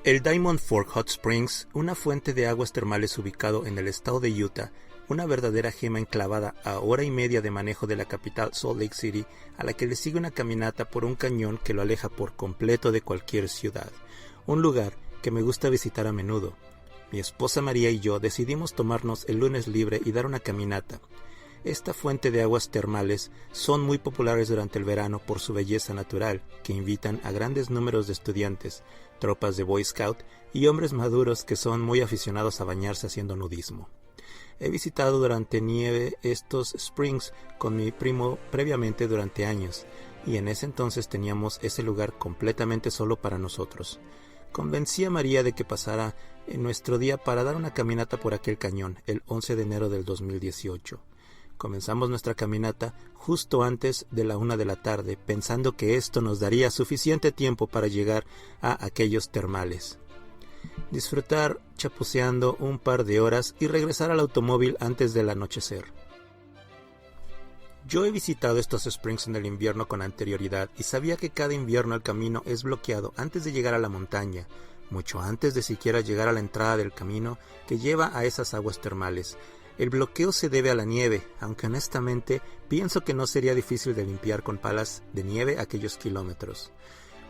El Diamond Fork Hot Springs, una fuente de aguas termales ubicado en el estado de Utah, una verdadera gema enclavada a hora y media de manejo de la capital Salt Lake City, a la que le sigue una caminata por un cañón que lo aleja por completo de cualquier ciudad. Un lugar que me gusta visitar a menudo. Mi esposa María y yo decidimos tomarnos el lunes libre y dar una caminata. Esta fuente de aguas termales son muy populares durante el verano por su belleza natural, que invitan a grandes números de estudiantes, tropas de Boy Scout y hombres maduros que son muy aficionados a bañarse haciendo nudismo. He visitado durante nieve estos springs con mi primo previamente durante años, y en ese entonces teníamos ese lugar completamente solo para nosotros. Convencí a María de que pasara en nuestro día para dar una caminata por aquel cañón, el 11 de enero del 2018. Comenzamos nuestra caminata justo antes de la 1 de la tarde, pensando que esto nos daría suficiente tiempo para llegar a aquellos termales. Disfrutar chapuceando un par de horas y regresar al automóvil antes del anochecer. Yo he visitado estos springs en el invierno con anterioridad y sabía que cada invierno el camino es bloqueado antes de llegar a la montaña, mucho antes de siquiera llegar a la entrada del camino que lleva a esas aguas termales. El bloqueo se debe a la nieve, aunque honestamente pienso que no sería difícil de limpiar con palas de nieve aquellos kilómetros.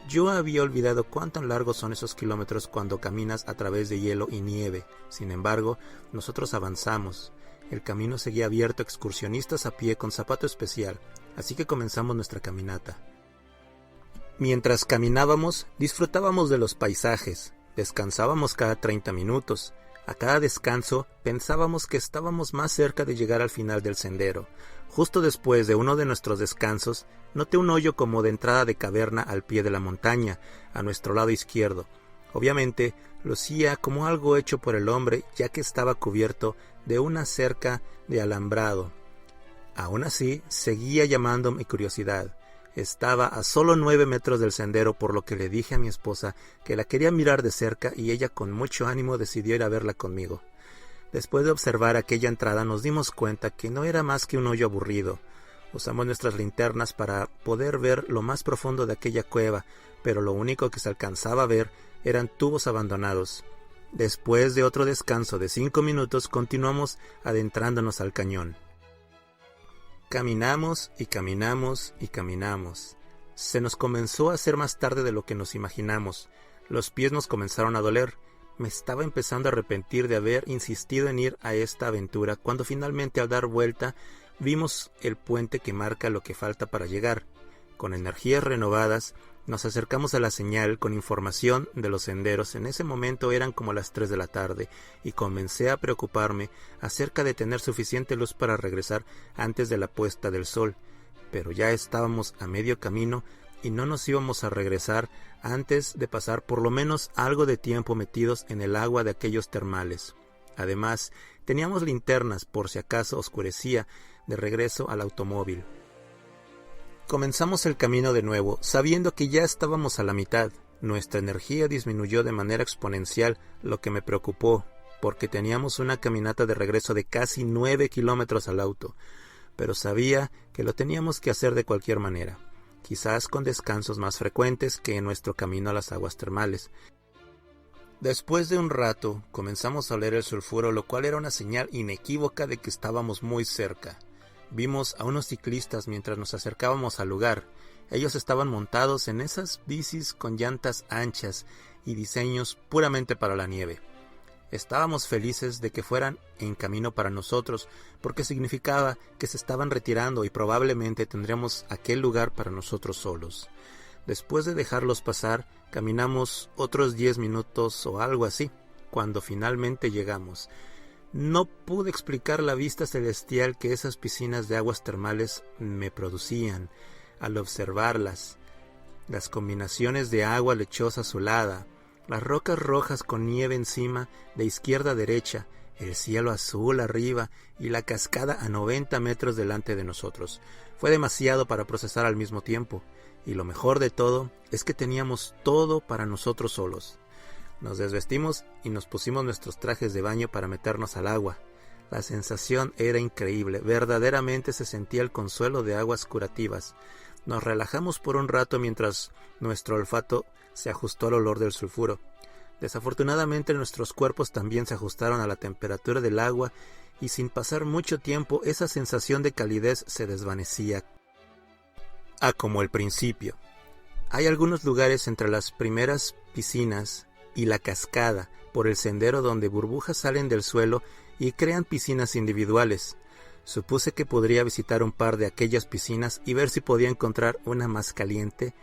Yo había olvidado cuán tan largos son esos kilómetros cuando caminas a través de hielo y nieve. Sin embargo, nosotros avanzamos. El camino seguía abierto a excursionistas a pie con zapato especial, así que comenzamos nuestra caminata. Mientras caminábamos, disfrutábamos de los paisajes, descansábamos cada 30 minutos. A cada descanso pensábamos que estábamos más cerca de llegar al final del sendero. Justo después de uno de nuestros descansos, noté un hoyo como de entrada de caverna al pie de la montaña, a nuestro lado izquierdo. Obviamente, lucía como algo hecho por el hombre, ya que estaba cubierto de una cerca de alambrado. Aún así, seguía llamando mi curiosidad. Estaba a solo 9 metros del sendero, por lo que le dije a mi esposa que la quería mirar de cerca y ella con mucho ánimo decidió ir a verla conmigo. Después de observar aquella entrada nos dimos cuenta que no era más que un hoyo aburrido. Usamos nuestras linternas para poder ver lo más profundo de aquella cueva, pero lo único que se alcanzaba a ver eran tubos abandonados. Después de otro descanso de 5 minutos continuamos adentrándonos al cañón. Caminamos y caminamos y caminamos. Se nos comenzó a hacer más tarde de lo que nos imaginamos. Los pies nos comenzaron a doler. Me estaba empezando a arrepentir de haber insistido en ir a esta aventura cuando finalmente al dar vuelta vimos el puente que marca lo que falta para llegar. Con energías renovadas nos acercamos a la señal con información de los senderos. En ese momento eran como las 3 de la tarde y comencé a preocuparme acerca de tener suficiente luz para regresar antes de la puesta del sol. Pero ya estábamos a medio camino y no nos íbamos a regresar antes de pasar por lo menos algo de tiempo metidos en el agua de aquellos termales. Además, teníamos linternas por si acaso oscurecía de regreso al automóvil. Comenzamos el camino de nuevo, sabiendo que ya estábamos a la mitad. Nuestra energía disminuyó de manera exponencial, lo que me preocupó, porque teníamos una caminata de regreso de casi 9 kilómetros al auto, pero sabía que lo teníamos que hacer de cualquier manera, quizás con descansos más frecuentes que en nuestro camino a las aguas termales. Después de un rato, comenzamos a oler el sulfuro, lo cual era una señal inequívoca de que estábamos muy cerca. Vimos a unos ciclistas mientras nos acercábamos al lugar. Ellos estaban montados en esas bicis con llantas anchas y diseños puramente para la nieve. Estábamos felices de que fueran en camino para nosotros, porque significaba que se estaban retirando y probablemente tendríamos aquel lugar para nosotros solos. Después de dejarlos pasar, caminamos otros 10 minutos o algo así, cuando finalmente llegamos. No pude explicar la vista celestial que esas piscinas de aguas termales me producían al observarlas. Las combinaciones de agua lechosa azulada, las rocas rojas con nieve encima de izquierda a derecha, el cielo azul arriba y la cascada a 90 metros delante de nosotros. Fue demasiado para procesar al mismo tiempo, y lo mejor de todo es que teníamos todo para nosotros solos. Nos desvestimos y nos pusimos nuestros trajes de baño para meternos al agua. La sensación era increíble, verdaderamente se sentía el consuelo de aguas curativas. Nos relajamos por un rato mientras nuestro olfato se ajustó al olor del sulfuro. Desafortunadamente nuestros cuerpos también se ajustaron a la temperatura del agua y sin pasar mucho tiempo esa sensación de calidez se desvanecía. Como el principio. Hay algunos lugares entre las primeras piscinas y la cascada por el sendero donde burbujas salen del suelo y crean piscinas individuales. Supuse que podría visitar un par de aquellas piscinas y ver si podía encontrar una más caliente.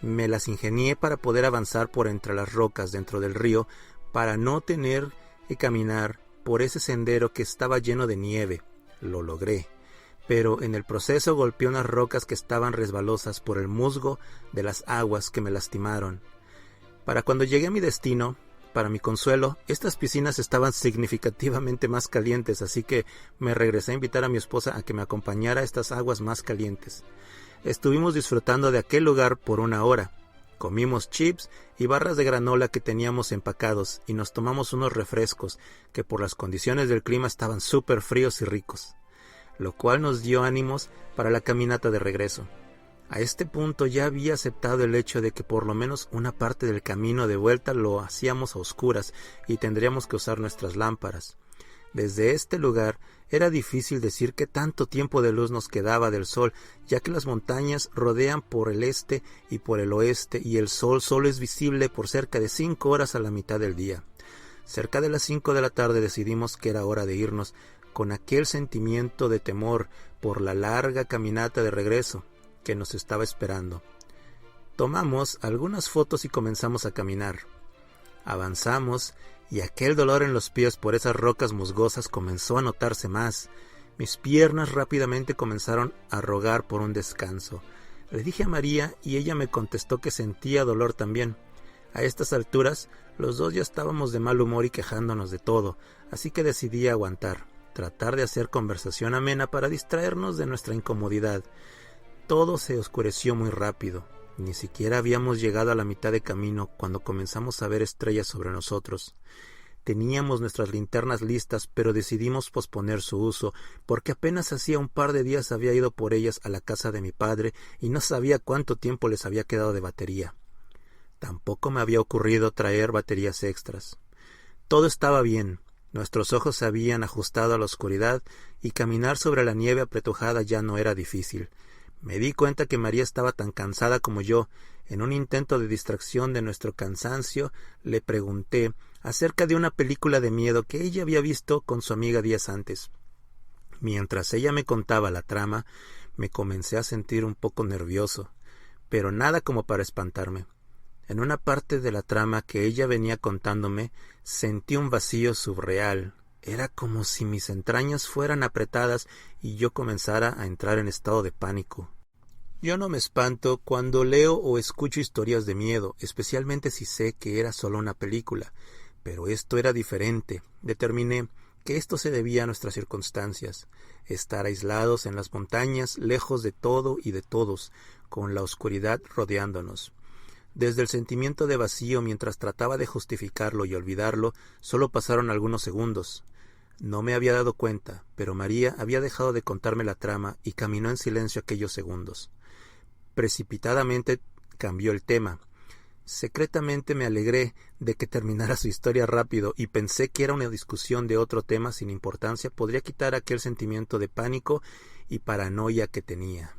Me las ingenié para poder avanzar por entre las rocas dentro del río para no tener que caminar por ese sendero que estaba lleno de nieve. Lo logré, pero en el proceso golpeé unas rocas que estaban resbalosas por el musgo de las aguas que me lastimaron. Para cuando llegué a mi destino, para mi consuelo, estas piscinas estaban significativamente más calientes, así que me regresé a invitar a mi esposa a que me acompañara a estas aguas más calientes. Estuvimos disfrutando de aquel lugar por 1 hora. Comimos chips y barras de granola que teníamos empacados y nos tomamos unos refrescos que por las condiciones del clima estaban súper fríos y ricos, lo cual nos dio ánimos para la caminata de regreso. A este punto ya había aceptado el hecho de que por lo menos una parte del camino de vuelta lo hacíamos a oscuras y tendríamos que usar nuestras lámparas. Desde este lugar era difícil decir qué tanto tiempo de luz nos quedaba del sol, ya que las montañas rodean por el este y por el oeste y el sol solo es visible por cerca de 5 horas a la mitad del día. Cerca de las 5 de la tarde decidimos que era hora de irnos, con aquel sentimiento de temor por la larga caminata de regreso que nos estaba esperando. Tomamos algunas fotos y comenzamos a caminar. Avanzamos y aquel dolor en los pies por esas rocas musgosas comenzó a notarse más. Mis piernas rápidamente comenzaron a rogar por un descanso. Le dije a María y ella me contestó que sentía dolor también. A estas alturas, los dos ya estábamos de mal humor y quejándonos de todo, así que decidí aguantar, tratar de hacer conversación amena para distraernos de nuestra incomodidad. Todo se oscureció muy rápido. Ni siquiera habíamos llegado a la mitad de camino cuando comenzamos a ver estrellas sobre nosotros. Teníamos nuestras linternas listas, pero decidimos posponer su uso, porque apenas hacía un par de días había ido por ellas a la casa de mi padre y no sabía cuánto tiempo les había quedado de batería. Tampoco me había ocurrido traer baterías extras. Todo estaba bien. Nuestros ojos se habían ajustado a la oscuridad y caminar sobre la nieve apretujada ya no era difícil. Me di cuenta que María estaba tan cansada como yo. En un intento de distracción de nuestro cansancio, le pregunté acerca de una película de miedo que ella había visto con su amiga días antes. Mientras ella me contaba la trama, me comencé a sentir un poco nervioso, pero nada como para espantarme. En una parte de la trama que ella venía contándome, sentí un vacío surreal. Era como si mis entrañas fueran apretadas y yo comenzara a entrar en estado de pánico. Yo no me espanto cuando leo o escucho historias de miedo, especialmente si sé que era solo una película, pero esto era diferente. Determiné que esto se debía a nuestras circunstancias, estar aislados en las montañas, lejos de todo y de todos, con la oscuridad rodeándonos. Desde el sentimiento de vacío mientras trataba de justificarlo y olvidarlo, solo pasaron algunos segundos. No me había dado cuenta, pero María había dejado de contarme la trama y caminó en silencio aquellos segundos. Precipitadamente cambió el tema. Secretamente me alegré de que terminara su historia rápido y pensé que era una discusión de otro tema sin importancia podría quitar aquel sentimiento de pánico y paranoia que tenía.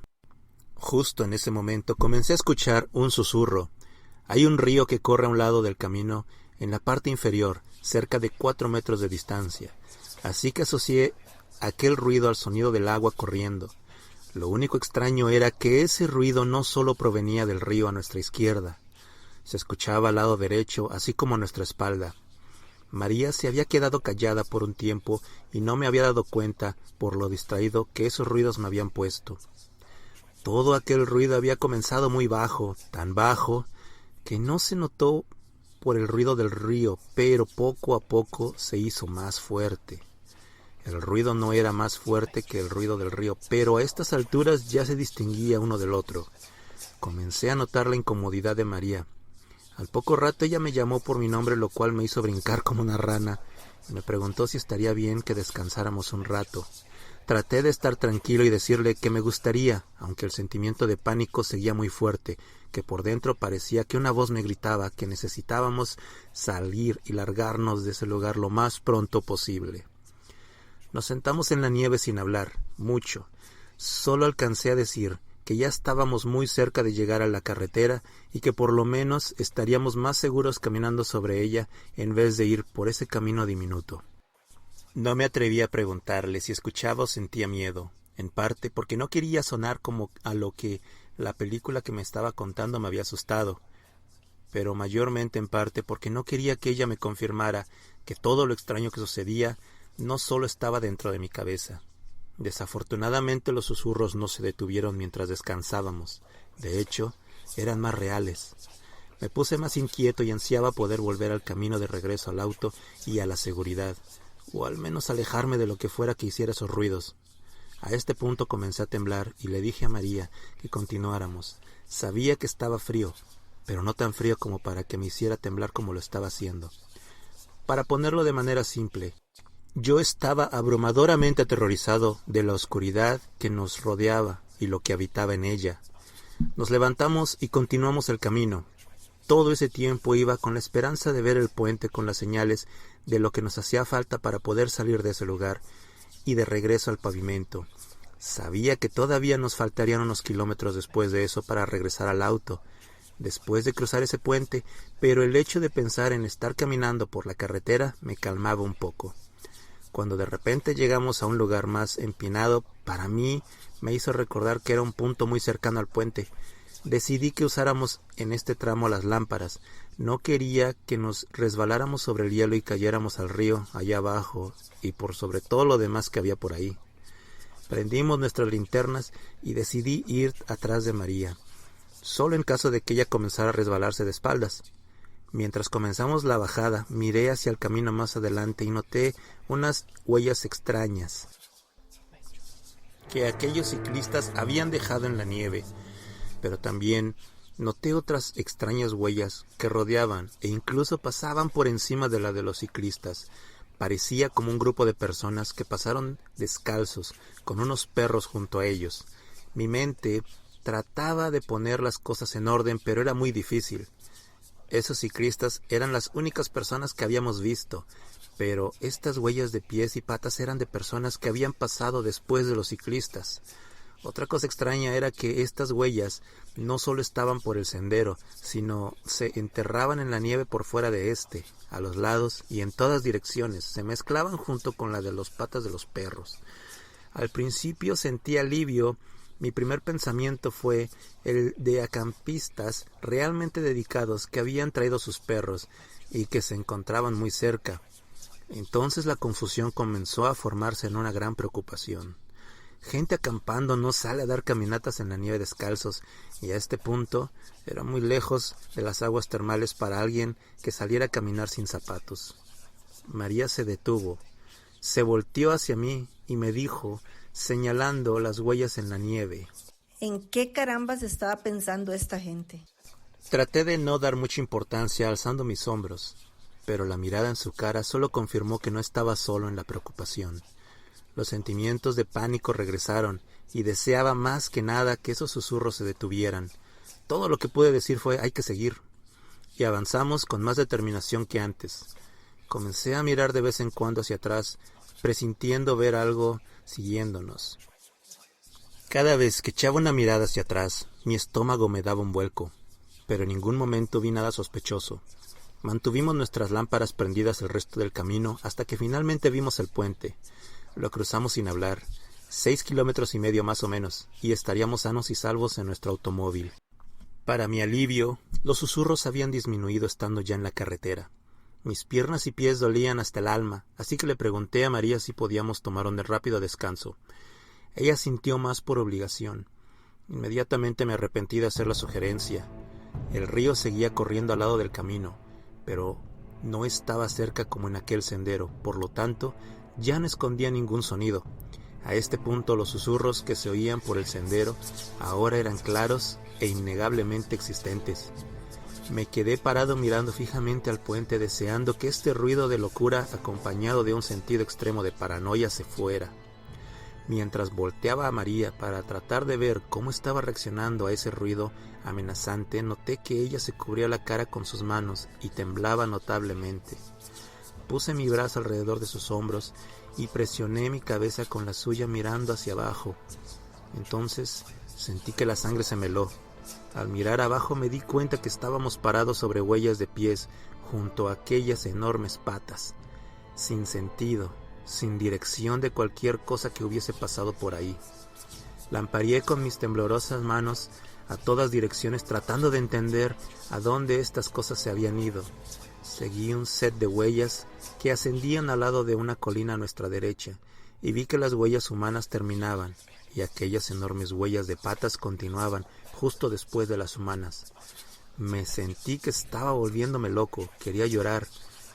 Justo en ese momento comencé a escuchar un susurro. Hay un río que corre a un lado del camino, en la parte inferior, cerca de 4 metros de distancia. Así que asocié aquel ruido al sonido del agua corriendo. Lo único extraño era que ese ruido no solo provenía del río a nuestra izquierda. Se escuchaba al lado derecho, así como a nuestra espalda. María se había quedado callada por un tiempo y no me había dado cuenta, por lo distraído que esos ruidos me habían puesto. Todo aquel ruido había comenzado muy bajo, tan bajo, que no se notó por el ruido del río, pero poco a poco se hizo más fuerte. El ruido no era más fuerte que el ruido del río, pero a estas alturas ya se distinguía uno del otro. Comencé a notar la incomodidad de María. Al poco rato ella me llamó por mi nombre, lo cual me hizo brincar como una rana, y me preguntó si estaría bien que descansáramos un rato. Traté de estar tranquilo y decirle que me gustaría, aunque el sentimiento de pánico seguía muy fuerte, que por dentro parecía que una voz me gritaba que necesitábamos salir y largarnos de ese lugar lo más pronto posible. Nos sentamos en la nieve sin hablar, mucho. Solo alcancé a decir que ya estábamos muy cerca de llegar a la carretera y que por lo menos estaríamos más seguros caminando sobre ella en vez de ir por ese camino diminuto. No me atreví a preguntarle si escuchaba o sentía miedo, en parte porque no quería sonar como a lo que la película que me estaba contando me había asustado, pero mayormente en parte porque no quería que ella me confirmara que todo lo extraño que sucedía no solo estaba dentro de mi cabeza. Desafortunadamente los susurros no se detuvieron mientras descansábamos. De hecho, eran más reales. Me puse más inquieto y ansiaba poder volver al camino de regreso al auto y a la seguridad, o al menos alejarme de lo que fuera que hiciera esos ruidos. A este punto comencé a temblar y le dije a María que continuáramos. Sabía que estaba frío, pero no tan frío como para que me hiciera temblar como lo estaba haciendo. Para ponerlo de manera simple, yo estaba abrumadoramente aterrorizado de la oscuridad que nos rodeaba y lo que habitaba en ella. Nos levantamos y continuamos el camino. Todo ese tiempo iba con la esperanza de ver el puente con las señales de lo que nos hacía falta para poder salir de ese lugar y de regreso al pavimento. Sabía que todavía nos faltarían unos kilómetros después de eso para regresar al auto, después de cruzar ese puente, pero el hecho de pensar en estar caminando por la carretera me calmaba un poco. Cuando de repente llegamos a un lugar más empinado, para mí me hizo recordar que era un punto muy cercano al puente. Decidí que usáramos en este tramo las lámparas. No quería que nos resbaláramos sobre el hielo y cayéramos al río allá abajo y por sobre todo lo demás que había por ahí. Prendimos nuestras linternas y decidí ir atrás de María, solo en caso de que ella comenzara a resbalarse de espaldas. Mientras comenzamos la bajada, miré hacia el camino más adelante y noté unas huellas extrañas que aquellos ciclistas habían dejado en la nieve, pero también noté otras extrañas huellas que rodeaban e incluso pasaban por encima de la de los ciclistas. Parecía como un grupo de personas que pasaron descalzos, con unos perros junto a ellos. Mi mente trataba de poner las cosas en orden, pero era muy difícil. Esos ciclistas eran las únicas personas que habíamos visto, pero estas huellas de pies y patas eran de personas que habían pasado después de los ciclistas. Otra cosa extraña era que estas huellas no solo estaban por el sendero, sino se enterraban en la nieve por fuera de este, a los lados y en todas direcciones, se mezclaban junto con la de las patas de los perros. Al principio sentí alivio. Mi primer pensamiento fue el de acampistas realmente dedicados que habían traído sus perros y que se encontraban muy cerca. Entonces la confusión comenzó a formarse en una gran preocupación. Gente acampando no sale a dar caminatas en la nieve descalzos, y a este punto era muy lejos de las aguas termales para alguien que saliera a caminar sin zapatos. María se detuvo, se volteó hacia mí y me dijo, señalando las huellas en la nieve: ¿En qué carambas estaba pensando esta gente? Traté de no dar mucha importancia alzando mis hombros, pero la mirada en su cara solo confirmó que no estaba solo en la preocupación. Los sentimientos de pánico regresaron y deseaba más que nada que esos susurros se detuvieran. Todo lo que pude decir fue «hay que seguir», y avanzamos con más determinación que antes. Comencé a mirar de vez en cuando hacia atrás, presintiendo ver algo siguiéndonos. Cada vez que echaba una mirada hacia atrás, mi estómago me daba un vuelco, pero en ningún momento vi nada sospechoso. Mantuvimos nuestras lámparas prendidas el resto del camino hasta que finalmente vimos el puente. Lo cruzamos sin hablar, 6,5 kilómetros más o menos, y estaríamos sanos y salvos en nuestro automóvil. Para mi alivio, los susurros habían disminuido estando ya en la carretera. Mis piernas y pies dolían hasta el alma, así que le pregunté a María si podíamos tomar un rápido descanso. Ella sintió más por obligación. Inmediatamente me arrepentí de hacer la sugerencia. El río seguía corriendo al lado del camino, pero no estaba cerca como en aquel sendero, por lo tanto, ya no escondía ningún sonido. A este punto los susurros que se oían por el sendero ahora eran claros e innegablemente existentes. Me quedé parado mirando fijamente al puente, deseando que este ruido de locura acompañado de un sentido extremo de paranoia se fuera. Mientras volteaba a María para tratar de ver cómo estaba reaccionando a ese ruido amenazante, noté que ella se cubría la cara con sus manos y temblaba notablemente. Puse mi brazo alrededor de sus hombros y presioné mi cabeza con la suya mirando hacia abajo. Entonces sentí que la sangre se me heló. Al mirar abajo me di cuenta que estábamos parados sobre huellas de pies junto a aquellas enormes patas, sin sentido, sin dirección de cualquier cosa que hubiese pasado por ahí. Lampareé con mis temblorosas manos a todas direcciones tratando de entender a dónde estas cosas se habían ido. Seguí un set de huellas que ascendían al lado de una colina a nuestra derecha y vi que las huellas humanas terminaban y aquellas enormes huellas de patas continuaban justo después de las humanas. Me sentí que estaba volviéndome loco, quería llorar.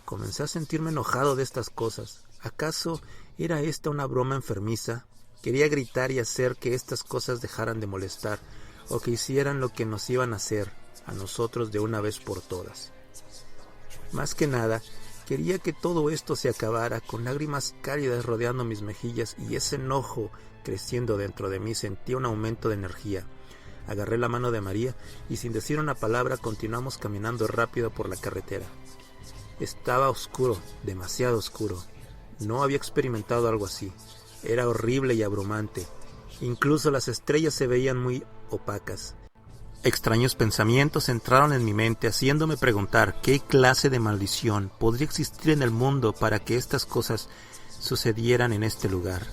Comencé a sentirme enojado de estas cosas. ¿Acaso era esta una broma enfermiza? Quería gritar y hacer que estas cosas dejaran de molestar, o que hicieran lo que nos iban a hacer, a nosotros de una vez por todas. Más que nada, quería que todo esto se acabara, con lágrimas cálidas rodeando mis mejillas y ese enojo creciendo dentro de mí. Sentía un aumento de energía. Agarré la mano de María y sin decir una palabra continuamos caminando rápido por la carretera. Estaba oscuro, demasiado oscuro. No había experimentado algo así. Era horrible y abrumante. Incluso las estrellas se veían muy opacas. Extraños pensamientos entraron en mi mente, haciéndome preguntar qué clase de maldición podría existir en el mundo para que estas cosas sucedieran en este lugar.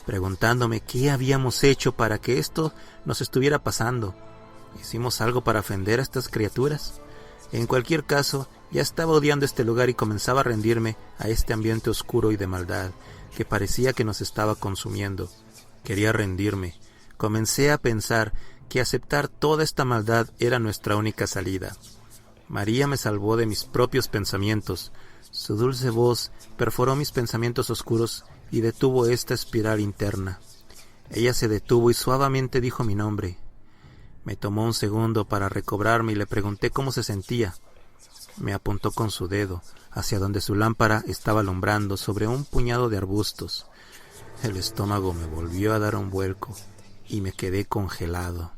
Preguntándome qué habíamos hecho para que esto nos estuviera pasando. ¿Hicimos algo para ofender a estas criaturas? En cualquier caso, ya estaba odiando este lugar y comenzaba a rendirme a este ambiente oscuro y de maldad que parecía que nos estaba consumiendo. Quería rendirme. Comencé a pensar que aceptar toda esta maldad era nuestra única salida. María me salvó de mis propios pensamientos. Su dulce voz perforó mis pensamientos oscuros y detuvo esta espiral interna. Ella se detuvo y suavemente dijo mi nombre. Me tomó un segundo para recobrarme y le pregunté cómo se sentía. Me apuntó con su dedo hacia donde su lámpara estaba alumbrando sobre un puñado de arbustos. El estómago me volvió a dar un vuelco y me quedé congelado.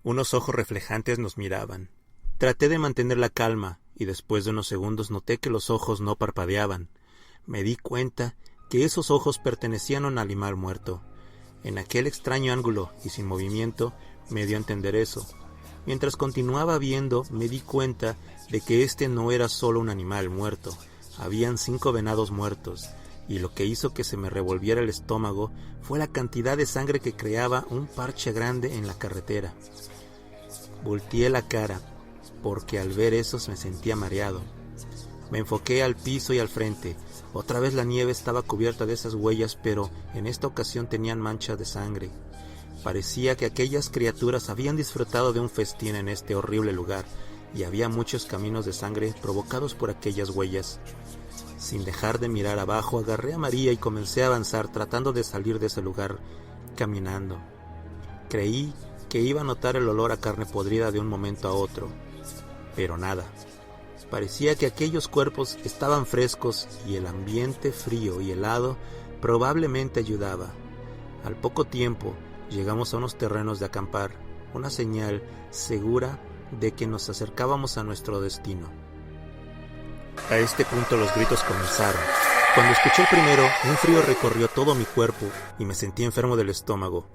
Unos ojos reflejantes nos miraban. Traté de mantener la calma y después de unos segundos noté que los ojos no parpadeaban. Me di cuenta que esos ojos pertenecían a un animal muerto. En aquel extraño ángulo y sin movimiento me dio a entender eso. Mientras continuaba viendo, me di cuenta de que este no era solo un animal muerto. Habían 5 venados muertos, y lo que hizo que se me revolviera el estómago fue la cantidad de sangre que creaba un parche grande en la carretera. Volteé la cara, porque al ver eso me sentía mareado. Me enfoqué al piso y al frente. Otra vez la nieve estaba cubierta de esas huellas, pero en esta ocasión tenían manchas de sangre. Parecía que aquellas criaturas habían disfrutado de un festín en este horrible lugar, y había muchos caminos de sangre provocados por aquellas huellas. Sin dejar de mirar abajo, agarré a María y comencé a avanzar tratando de salir de ese lugar caminando. Creí que iba a notar el olor a carne podrida de un momento a otro, pero nada. Parecía que aquellos cuerpos estaban frescos y el ambiente frío y helado probablemente ayudaba. Al poco tiempo llegamos a unos terrenos de acampar, una señal segura de que nos acercábamos a nuestro destino. A este punto los gritos comenzaron. Cuando escuché el primero, un frío recorrió todo mi cuerpo y me sentí enfermo del estómago.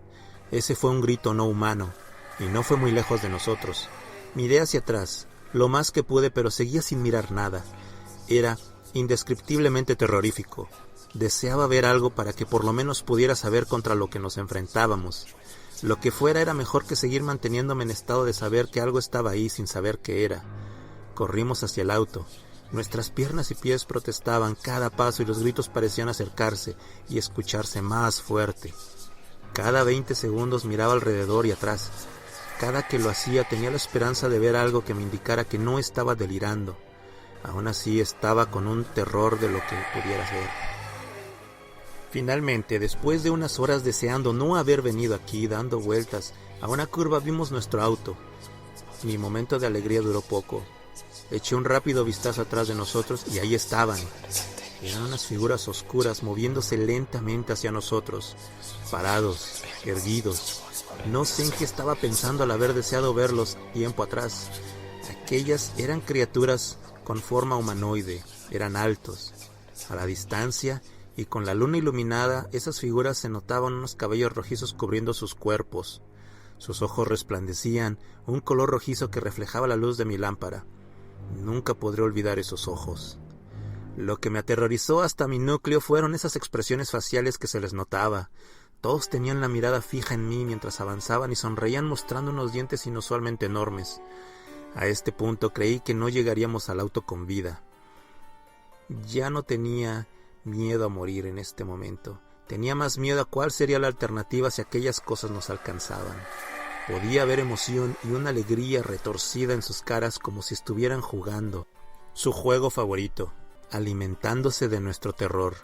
Ese fue un grito no humano, y no fue muy lejos de nosotros. Miré hacia atrás, lo más que pude, pero seguía sin mirar nada. Era indescriptiblemente terrorífico. Deseaba ver algo para que por lo menos pudiera saber contra lo que nos enfrentábamos. Lo que fuera era mejor que seguir manteniéndome en estado de saber que algo estaba ahí sin saber qué era. Corrimos hacia el auto. Nuestras piernas y pies protestaban cada paso y los gritos parecían acercarse y escucharse más fuerte. Cada 20 segundos miraba alrededor y atrás. Cada que lo hacía tenía la esperanza de ver algo que me indicara que no estaba delirando. Aún así estaba con un terror de lo que pudiera ser. Finalmente, después de unas horas deseando no haber venido aquí, dando vueltas a una curva, vimos nuestro auto. Mi momento de alegría duró poco. Eché un rápido vistazo atrás de nosotros y ahí estaban. Eran unas figuras oscuras moviéndose lentamente hacia nosotros, parados, erguidos. No sé en qué estaba pensando al haber deseado verlos tiempo atrás. Aquellas eran criaturas con forma humanoide, eran altos. A la distancia y con la luna iluminada, esas figuras se notaban unos cabellos rojizos cubriendo sus cuerpos. Sus ojos resplandecían, un color rojizo que reflejaba la luz de mi lámpara. Nunca podré olvidar esos ojos. Lo que me aterrorizó hasta mi núcleo fueron esas expresiones faciales que se les notaba. Todos tenían la mirada fija en mí mientras avanzaban y sonreían mostrando unos dientes inusualmente enormes. A este punto creí que no llegaríamos al auto con vida. Ya no tenía miedo a morir en este momento. Tenía más miedo a cuál sería la alternativa si aquellas cosas nos alcanzaban. Podía ver emoción y una alegría retorcida en sus caras como si estuvieran jugando. Su juego favorito, alimentándose de nuestro terror.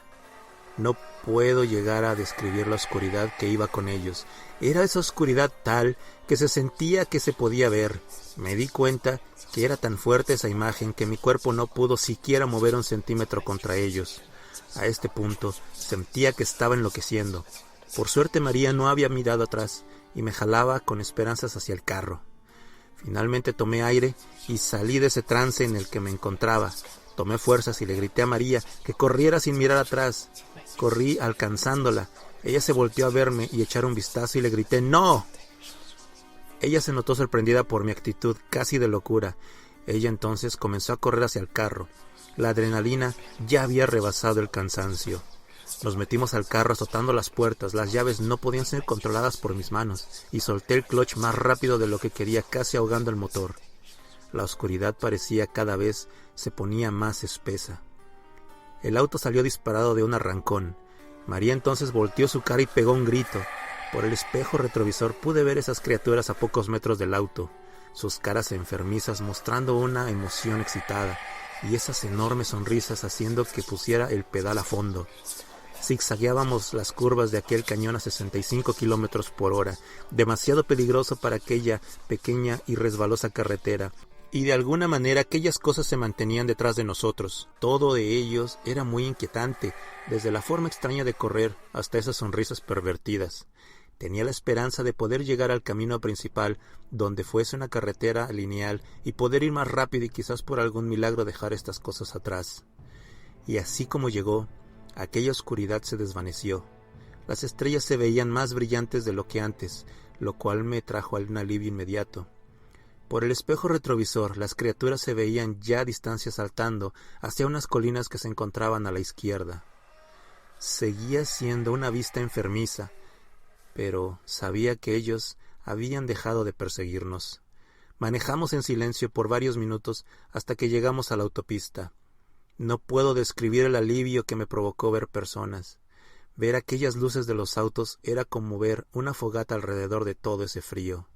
No puedo llegar a describir la oscuridad que iba con ellos. Era esa oscuridad tal que se sentía que se podía ver. Me di cuenta que era tan fuerte esa imagen que mi cuerpo no pudo siquiera mover 1 centímetro contra ellos. A este punto sentía que estaba enloqueciendo. Por suerte María no había mirado atrás y me jalaba con esperanzas hacia el carro. Finalmente tomé aire y salí de ese trance en el que me encontraba. Tomé fuerzas y le grité a María que corriera sin mirar atrás. Corrí alcanzándola. Ella se volteó a verme y echar un vistazo y le grité ¡No! Ella se notó sorprendida por mi actitud casi de locura. Ella entonces comenzó a correr hacia el carro. La adrenalina ya había rebasado el cansancio. Nos metimos al carro azotando las puertas. Las llaves no podían ser controladas por mis manos y solté el clutch más rápido de lo que quería, casi ahogando el motor. La oscuridad parecía cada vez se ponía más espesa. El auto salió disparado de un arrancón. María entonces volteó su cara y pegó un grito. Por el espejo retrovisor pude ver esas criaturas a pocos metros del auto, sus caras enfermizas mostrando una emoción excitada y esas enormes sonrisas haciendo que pusiera el pedal a fondo. Zigzagueábamos las curvas de aquel cañón a 65 kilómetros por hora, demasiado peligroso para aquella pequeña y resbalosa carretera. Y de alguna manera aquellas cosas se mantenían detrás de nosotros. Todo de ellos era muy inquietante, desde la forma extraña de correr hasta esas sonrisas pervertidas. Tenía la esperanza de poder llegar al camino principal, donde fuese una carretera lineal, y poder ir más rápido y quizás por algún milagro dejar estas cosas atrás. Y así como llegó, aquella oscuridad se desvaneció. Las estrellas se veían más brillantes de lo que antes, lo cual me trajo un alivio inmediato. Por el espejo retrovisor, las criaturas se veían ya a distancia saltando hacia unas colinas que se encontraban a la izquierda. Seguía siendo una vista enfermiza, pero sabía que ellos habían dejado de perseguirnos. Manejamos en silencio por varios minutos hasta que llegamos a la autopista. No puedo describir el alivio que me provocó ver personas. Ver aquellas luces de los autos era como ver una fogata alrededor de todo ese frío.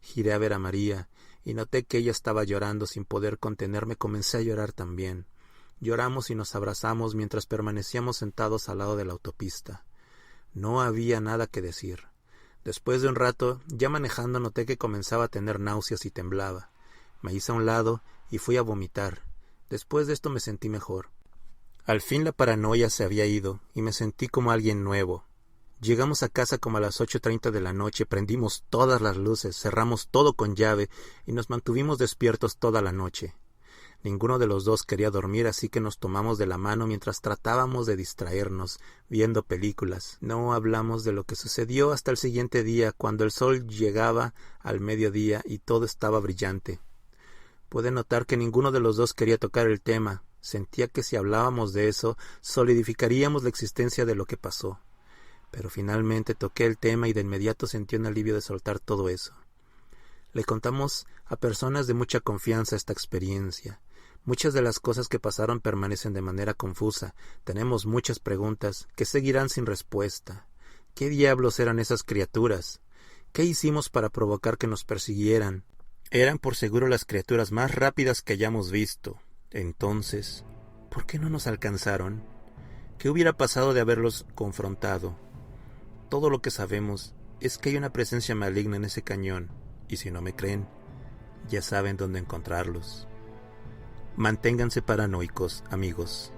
Giré a ver a María y noté que ella estaba llorando sin poder contenerme. Comencé a llorar también. Lloramos y nos abrazamos mientras permanecíamos sentados al lado de la autopista. No había nada que decir. Después de un rato, ya manejando, noté que comenzaba a tener náuseas y temblaba. Me hice a un lado y fui a vomitar. Después de esto me sentí mejor. Al fin la paranoia se había ido y me sentí como alguien nuevo. Llegamos a casa como a las 8:30 de la noche, prendimos todas las luces, cerramos todo con llave y nos mantuvimos despiertos toda la noche. Ninguno de los dos quería dormir, así que nos tomamos de la mano mientras tratábamos de distraernos, viendo películas. No hablamos de lo que sucedió hasta el siguiente día, cuando el sol llegaba al mediodía y todo estaba brillante. Pude notar que ninguno de los dos quería tocar el tema. Sentía que si hablábamos de eso, solidificaríamos la existencia de lo que pasó. Pero finalmente toqué el tema y de inmediato sentí un alivio de soltar todo eso. Le contamos a personas de mucha confianza esta experiencia. Muchas de las cosas que pasaron permanecen de manera confusa. Tenemos muchas preguntas que seguirán sin respuesta. ¿Qué diablos eran esas criaturas? ¿Qué hicimos para provocar que nos persiguieran? Eran por seguro las criaturas más rápidas que hayamos visto. Entonces, ¿por qué no nos alcanzaron? ¿Qué hubiera pasado de haberlos confrontado? Todo lo que sabemos es que hay una presencia maligna en ese cañón, y si no me creen, ya saben dónde encontrarlos. Manténganse paranoicos, amigos.